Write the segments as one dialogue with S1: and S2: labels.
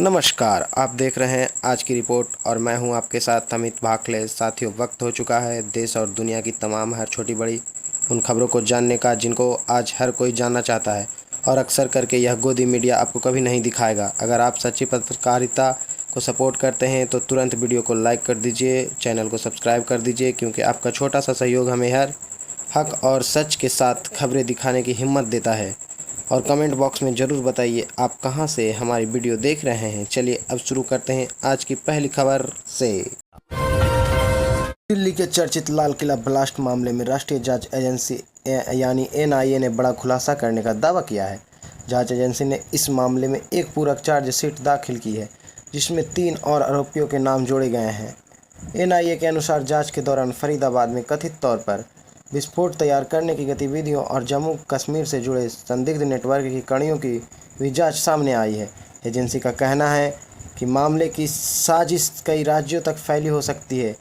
S1: नमस्कार, आप देख रहे हैं आज की रिपोर्ट और मैं हूं आपके साथ अमित भाखले। साथियों, वक्त हो चुका है देश और दुनिया की तमाम हर छोटी बड़ी उन खबरों को जानने का जिनको आज हर कोई जानना चाहता है और अक्सर करके यह गोदी मीडिया आपको कभी नहीं दिखाएगा। अगर आप सच्ची पत्रकारिता को सपोर्ट करते हैं तो तुरंत वीडियो को लाइक कर दीजिए, चैनल को सब्सक्राइब कर दीजिए, क्योंकि आपका छोटा सा सहयोग हमें हर हक और सच के साथ खबरें दिखाने की हिम्मत देता है। और कमेंट बॉक्स में ज़रूर बताइए आप कहां से हमारी वीडियो देख रहे हैं। चलिए अब शुरू करते हैं आज की पहली खबर से। दिल्ली के चर्चित लाल किला ब्लास्ट मामले में राष्ट्रीय जांच एजेंसी यानी एनआईए ने बड़ा खुलासा करने का दावा किया है। जांच एजेंसी ने इस मामले में एक पूरक चार्जशीट दाखिल की है, जिसमें 3 और आरोपियों के नाम जोड़े गए हैं। एनआईए के अनुसार जांच के दौरान फरीदाबाद में कथित तौर पर विस्फोट तैयार करने की गतिविधियों और जम्मू कश्मीर से जुड़े संदिग्ध नेटवर्क की कड़ियों की भी जांच सामने आई है। एजेंसी का कहना है कि मामले की साजिश कई राज्यों तक फैली हो सकती है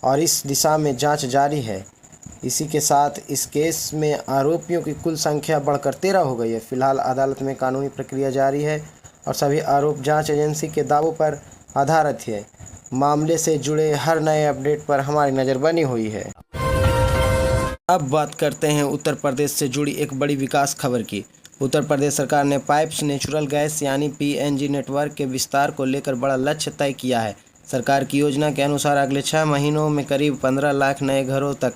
S1: और इस दिशा में जांच जारी है। इसी के साथ इस केस में आरोपियों की कुल संख्या बढ़कर 13 हो गई है। फिलहाल अदालत में कानूनी प्रक्रिया जारी है और सभी आरोप जांच एजेंसी के दावों पर आधारित है। मामले से जुड़े हर नए अपडेट पर हमारी नज़र बनी हुई है। अब बात करते हैं उत्तर प्रदेश से जुड़ी एक बड़ी विकास खबर की। उत्तर प्रदेश सरकार ने पाइप्स नेचुरल गैस यानी पीएनजी नेटवर्क के विस्तार को लेकर बड़ा लक्ष्य तय किया है। सरकार की योजना के अनुसार अगले 6 महीनों में करीब 15 लाख नए घरों तक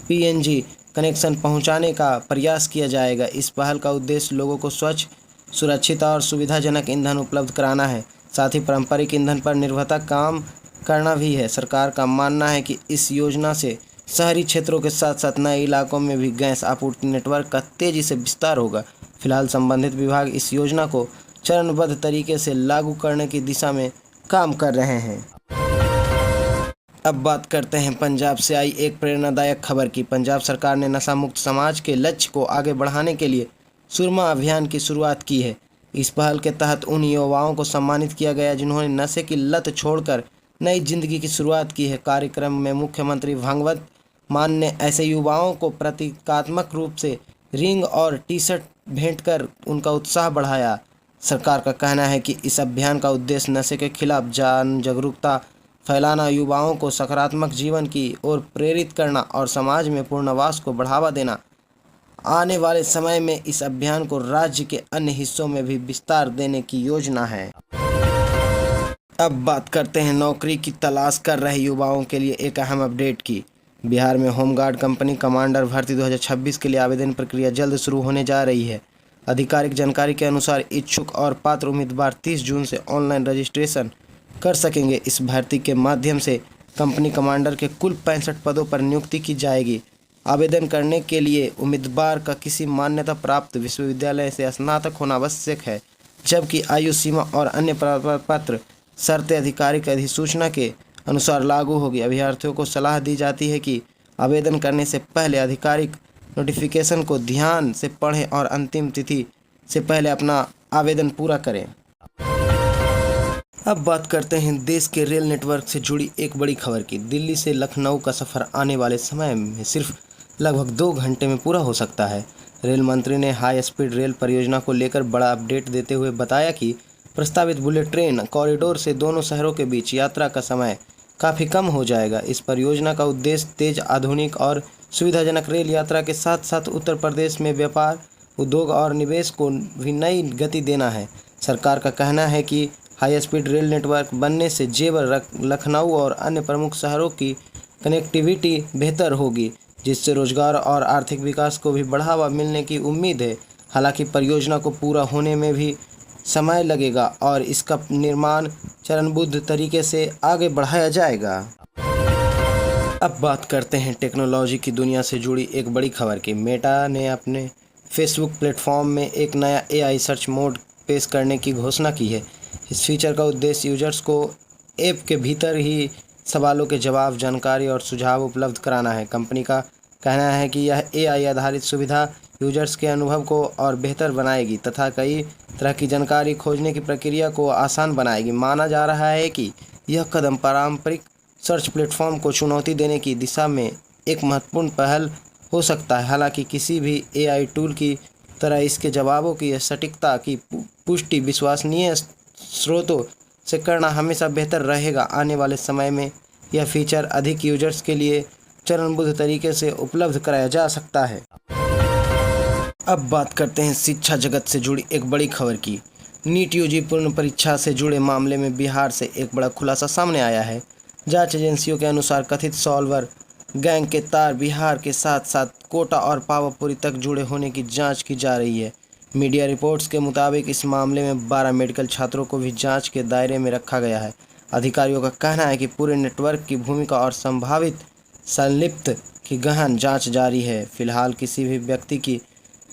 S1: पीएनजी कनेक्शन पहुंचाने का प्रयास किया जाएगा। इस पहल का उद्देश्य लोगों को स्वच्छ, सुरक्षित और सुविधाजनक ईंधन उपलब्ध कराना है, साथ ही पारंपरिक ईंधन पर निर्भरता कम करना भी है। सरकार का मानना है कि इस योजना से शहरी क्षेत्रों के साथ साथ नए इलाकों में भी गैस आपूर्ति नेटवर्क का तेजी से विस्तार होगा। फिलहाल संबंधित विभाग इस योजना को चरणबद्ध तरीके से लागू करने की दिशा में काम कर रहे हैं। अब बात करते हैं पंजाब से आई एक प्रेरणादायक खबर की। पंजाब सरकार ने नशा मुक्त समाज के लक्ष्य को आगे बढ़ाने के लिए सुरमा अभियान की शुरुआत की है। इस पहल के तहत उन युवाओं को सम्मानित किया गया जिन्होंने नशे की लत छोड़कर नई जिंदगी की शुरुआत की है। कार्यक्रम में मुख्यमंत्री भगवंत मान ने ऐसे युवाओं को प्रतीकात्मक रूप से रिंग और टी-शर्ट भेंट कर उनका उत्साह बढ़ाया। सरकार का कहना है कि इस अभियान का उद्देश्य नशे के खिलाफ जन जागरूकता फैलाना, युवाओं को सकारात्मक जीवन की ओर प्रेरित करना और समाज में पूर्णवास को बढ़ावा देना। आने वाले समय में इस अभियान को राज्य के अन्य हिस्सों में भी विस्तार देने की योजना है। अब बात करते हैं नौकरी की तलाश कर रहे युवाओं के लिए एक अहम अपडेट की। बिहार में होमगार्ड कंपनी कमांडर भर्ती 2026 के लिए आवेदन प्रक्रिया जल्द शुरू होने जा रही है। आधिकारिक जानकारी के अनुसार इच्छुक और पात्र उम्मीदवार 30 जून से ऑनलाइन रजिस्ट्रेशन कर सकेंगे। इस भर्ती के माध्यम से कंपनी कमांडर के कुल 65 पदों पर नियुक्ति की जाएगी। आवेदन करने के लिए उम्मीदवार का किसी मान्यता प्राप्त विश्वविद्यालय से स्नातक होना आवश्यक है, जबकि आयु सीमा और अन्य प्रपत्र शर्तें आधिकारिक अधिसूचना के अनुसार लागू होगी। अभ्यर्थियों को सलाह दी जाती है कि आवेदन करने से पहले आधिकारिक नोटिफिकेशन को ध्यान से पढ़ें और अंतिम तिथि से पहले अपना आवेदन पूरा करें। अब बात करते हैं देश के रेल नेटवर्क से जुड़ी एक बड़ी खबर की। दिल्ली से लखनऊ का सफ़र आने वाले समय में सिर्फ लगभग 2 घंटे में पूरा हो सकता है। रेल मंत्री ने हाई स्पीड रेल परियोजना को लेकर बड़ा अपडेट देते हुए बताया कि प्रस्तावित बुलेट ट्रेन कॉरिडोर से दोनों शहरों के बीच यात्रा का समय काफ़ी कम हो जाएगा। इस परियोजना का उद्देश्य तेज, आधुनिक और सुविधाजनक रेल यात्रा के साथ साथ उत्तर प्रदेश में व्यापार, उद्योग और निवेश को भी नई गति देना है। सरकार का कहना है कि हाई स्पीड रेल नेटवर्क बनने से जेवर, लखनऊ और अन्य प्रमुख शहरों की कनेक्टिविटी बेहतर होगी, जिससे रोजगार और आर्थिक विकास को भी बढ़ावा मिलने की उम्मीद है। हालांकि परियोजना को पूरा होने में भी समय लगेगा और इसका निर्माण चरणबद्ध तरीके से आगे बढ़ाया जाएगा। अब बात करते हैं टेक्नोलॉजी की दुनिया से जुड़ी एक बड़ी खबर की। मेटा ने अपने फेसबुक प्लेटफॉर्म में एक नया एआई सर्च मोड पेश करने की घोषणा की है। इस फीचर का उद्देश्य यूजर्स को ऐप के भीतर ही सवालों के जवाब, जानकारी और सुझाव उपलब्ध कराना है। कंपनी का कहना है कि यह एआई आधारित सुविधा यूजर्स के अनुभव को और बेहतर बनाएगी तथा कई तरह की जानकारी खोजने की प्रक्रिया को आसान बनाएगी। माना जा रहा है कि यह कदम पारंपरिक सर्च प्लेटफॉर्म को चुनौती देने की दिशा में एक महत्वपूर्ण पहल हो सकता है। हालांकि किसी भी एआई टूल की तरह इसके जवाबों की सटीकता की पुष्टि विश्वसनीय स्रोतों से करना हमेशा बेहतर रहेगा। आने वाले समय में यह फीचर अधिक यूजर्स के लिए चरणबद्ध तरीके से उपलब्ध कराया जा सकता है। अब बात करते हैं शिक्षा जगत से जुड़ी एक बड़ी खबर की। नीट यूजी पूर्ण परीक्षा से जुड़े मामले में बिहार से एक बड़ा खुलासा सामने आया है। जांच एजेंसियों के अनुसार कथित सॉल्वर गैंग के तार बिहार के साथ साथ कोटा और पावापुरी तक जुड़े होने की जांच की जा रही है। मीडिया रिपोर्ट्स के मुताबिक इस मामले में 12 मेडिकल छात्रों को भी जांच के दायरे में रखा गया है। अधिकारियों का कहना है कि पूरे नेटवर्क की भूमिका और संभावित संलिप्त की गहन जांच जारी है। फिलहाल किसी भी व्यक्ति की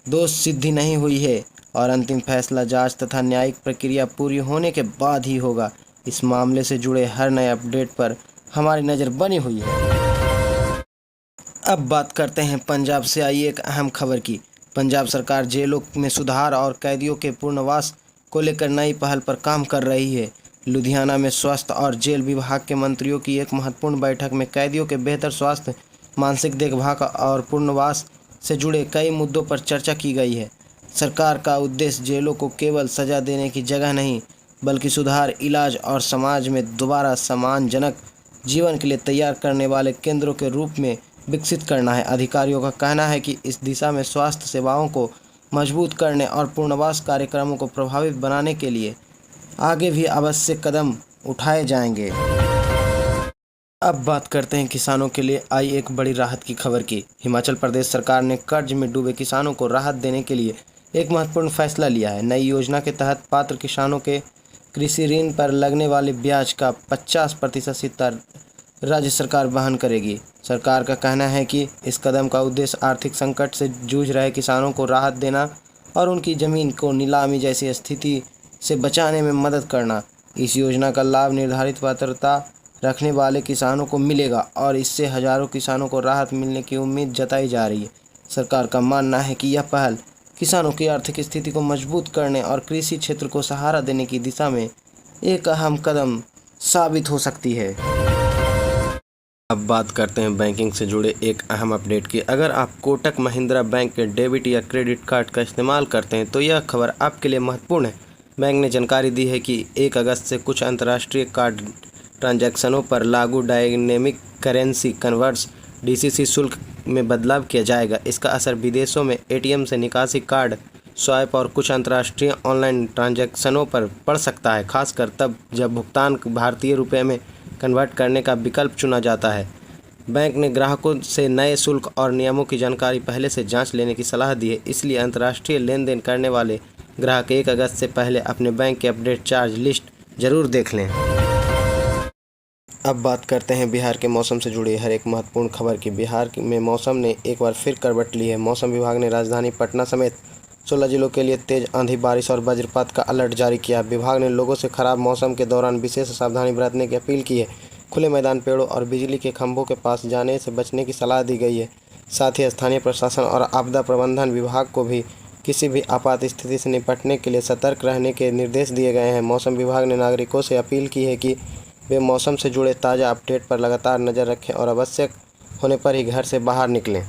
S1: दोष सिद्धि नहीं हुई है और अंतिम फैसला जांच तथा न्यायिक प्रक्रिया पूरी होने के बाद ही होगा। इस मामले से जुड़े हर नए अपडेट पर हमारी नज़र बनी हुई है। अब बात करते हैं पंजाब से आई एक अहम खबर की। पंजाब सरकार जेलों में सुधार और कैदियों के पुनर्वास को लेकर नई पहल पर काम कर रही है। लुधियाना में स्वास्थ्य और जेल विभाग के मंत्रियों की एक महत्वपूर्ण बैठक में कैदियों के बेहतर स्वास्थ्य, मानसिक देखभाल और पुनर्वास से जुड़े कई मुद्दों पर चर्चा की गई है। सरकार का उद्देश्य जेलों को केवल सजा देने की जगह नहीं, बल्कि सुधार, इलाज और समाज में दोबारा सम्मानजनक जीवन के लिए तैयार करने वाले केंद्रों के रूप में विकसित करना है। अधिकारियों का कहना है कि इस दिशा में स्वास्थ्य सेवाओं को मजबूत करने और पुनर्वास कार्यक्रमों को प्रभावित बनाने के लिए आगे भी आवश्यक कदम उठाए जाएंगे। अब बात करते हैं किसानों के लिए आई एक बड़ी राहत की खबर की। हिमाचल प्रदेश सरकार ने कर्ज में डूबे किसानों को राहत देने के लिए एक महत्वपूर्ण फैसला लिया है। नई योजना के तहत पात्र किसानों के कृषि ऋण पर लगने वाले ब्याज का 50% राज्य सरकार वहन करेगी। सरकार का कहना है कि इस कदम का उद्देश्य आर्थिक संकट से जूझ रहे किसानों को राहत देना और उनकी ज़मीन को नीलामी जैसी स्थिति से बचाने में मदद करना। इस योजना का लाभ निर्धारित पात्रता रखने वाले किसानों को मिलेगा और इससे हजारों किसानों को राहत मिलने की उम्मीद जताई जा रही है। सरकार का मानना है कि यह पहल किसानों की आर्थिक स्थिति को मजबूत करने और कृषि क्षेत्र को सहारा देने की दिशा में एक अहम कदम साबित हो सकती है। अब बात करते हैं बैंकिंग से जुड़े एक अहम अपडेट की। अगर आप कोटक महिंद्रा बैंक के डेबिट या क्रेडिट कार्ड का इस्तेमाल करते हैं तो यह खबर आपके लिए महत्वपूर्ण है। बैंक ने जानकारी दी है कि 1 अगस्त से कुछ अंतर्राष्ट्रीय कार्ड ट्रांजैक्शनों पर लागू डायनेमिक करेंसी कन्वर्ट्स DCC शुल्क में बदलाव किया जाएगा। इसका असर विदेशों में ATM से निकासी, कार्ड स्वाइप और कुछ अंतर्राष्ट्रीय ऑनलाइन ट्रांजैक्शनों पर पड़ सकता है, खासकर तब जब भुगतान भारतीय रुपये में कन्वर्ट करने का विकल्प चुना जाता है। बैंक ने ग्राहकों से नए शुल्क और नियमों की जानकारी पहले से जांच लेने की सलाह दी है, इसलिए अंतर्राष्ट्रीय लेन देन करने वाले ग्राहक 1 अगस्त से पहले अपने बैंक के अपडेट चार्ज लिस्ट जरूर देख लें। अब बात करते हैं बिहार के मौसम से जुड़ी हर एक महत्वपूर्ण खबर की। बिहार में मौसम ने एक बार फिर करवट ली है। मौसम विभाग ने राजधानी पटना समेत 16 जिलों के लिए तेज आंधी, बारिश और वज्रपात का अलर्ट जारी किया। विभाग ने लोगों से खराब मौसम के दौरान विशेष सावधानी बरतने की अपील की है। खुले मैदान, पेड़ों और बिजली के खंभों के पास जाने से बचने की सलाह दी गई है। साथ ही स्थानीय प्रशासन और आपदा प्रबंधन विभाग को भी किसी भी आपात स्थिति से निपटने के लिए सतर्क रहने के निर्देश दिए गए हैं। मौसम विभाग ने नागरिकों से अपील की है कि वे मौसम से जुड़े ताज़ा अपडेट पर लगातार नज़र रखें और आवश्यक होने पर ही घर से बाहर निकलें।